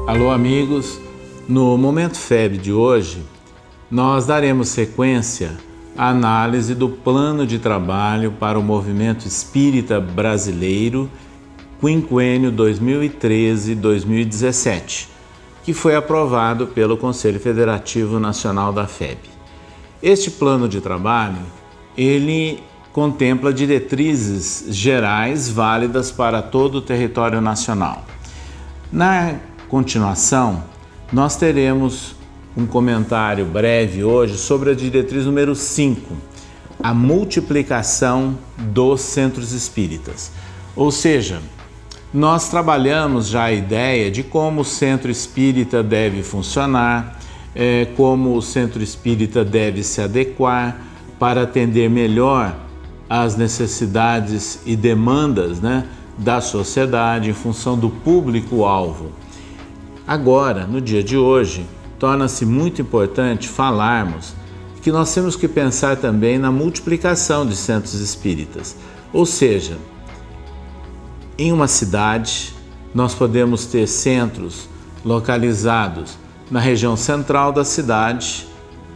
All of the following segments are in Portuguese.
Alô, amigos! No Momento FEB de hoje, nós daremos sequência à análise do plano de trabalho para o movimento espírita brasileiro quinquênio 2013-2017, que foi aprovado pelo Conselho Federativo Nacional da FEB. Este plano de trabalho, ele contempla diretrizes gerais válidas para todo o território nacional. Na continuação, nós teremos um comentário breve hoje sobre a diretriz número 5, a multiplicação dos centros espíritas. Ou seja, nós trabalhamos já a ideia de como o centro espírita deve funcionar, como o centro espírita deve se adequar para atender melhor as necessidades e demandas, da sociedade em função do público-alvo. Agora, no dia de hoje, torna-se muito importante falarmos que nós temos que pensar também na multiplicação de centros espíritas. Ou seja, em uma cidade, nós podemos ter centros localizados na região central da cidade,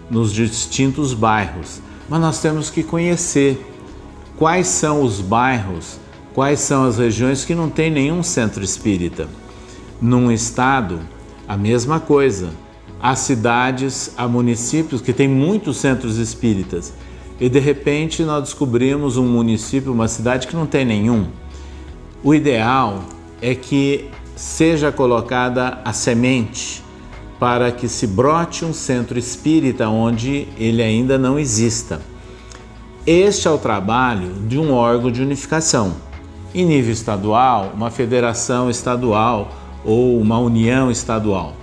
nos distintos bairros, mas nós temos que conhecer quais são os bairros, quais são as regiões que não tem nenhum centro espírita. Num estado, a mesma coisa. Há cidades, há municípios que têm muitos centros espíritas e de repente nós descobrimos um município, uma cidade que não tem nenhum. O ideal é que seja colocada a semente para que se brote um centro espírita onde ele ainda não exista. Este é o trabalho de um órgão de unificação. Em nível estadual, uma federação estadual ou uma união estadual.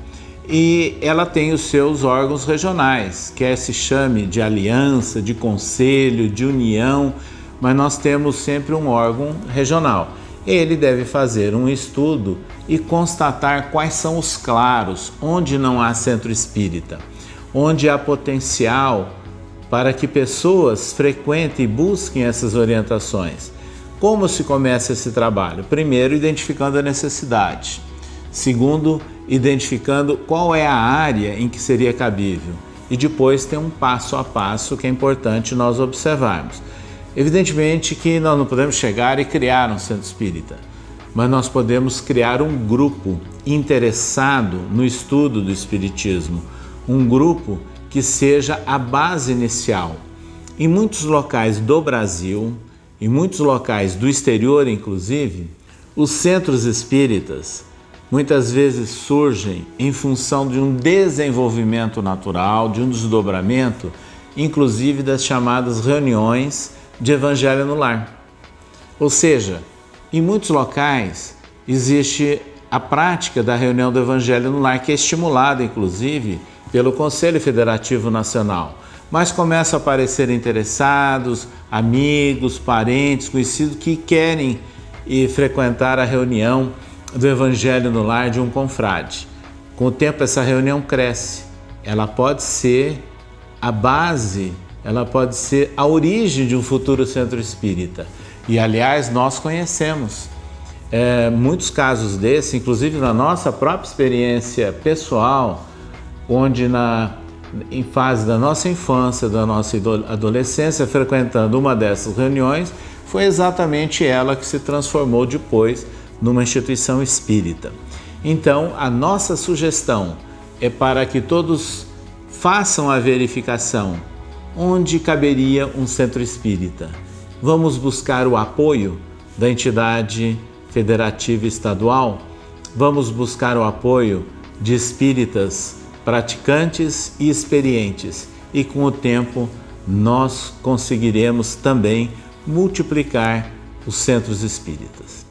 E ela tem os seus órgãos regionais, quer se chame de aliança, de conselho, de união, mas nós temos sempre um órgão regional. Ele deve fazer um estudo e constatar quais são os claros, onde não há centro espírita, onde há potencial para que pessoas frequentem e busquem essas orientações. Como se começa esse trabalho? Primeiro, identificando a necessidade. Segundo, identificando qual é a área em que seria cabível. E depois tem um passo a passo que é importante nós observarmos. Evidentemente que nós não podemos chegar e criar um centro espírita, mas nós podemos criar um grupo interessado no estudo do espiritismo, um grupo que seja a base inicial. Em muitos locais do Brasil, em muitos locais do exterior inclusive, os centros espíritas muitas vezes surgem em função de um desenvolvimento natural, de um desdobramento, inclusive das chamadas reuniões de Evangelho no Lar. Ou seja, em muitos locais existe a prática da reunião do Evangelho no Lar, que é estimulada inclusive pelo Conselho Federativo Nacional. Mas começam a aparecer interessados, amigos, parentes, conhecidos que querem frequentar a reunião do Evangelho no Lar de um confrade. Com o tempo essa reunião cresce, ela pode ser a base, ela pode ser a origem de um futuro centro espírita. E aliás, nós conhecemos muitos casos desses, inclusive na nossa própria experiência pessoal, onde em fase da nossa infância, da nossa adolescência, frequentando uma dessas reuniões, foi exatamente ela que se transformou depois numa instituição espírita. Então, a nossa sugestão é para que todos façam a verificação onde caberia um centro espírita. Vamos buscar o apoio da entidade federativa estadual, vamos buscar o apoio de espíritas praticantes e experientes, e com o tempo nós conseguiremos também multiplicar os centros espíritas.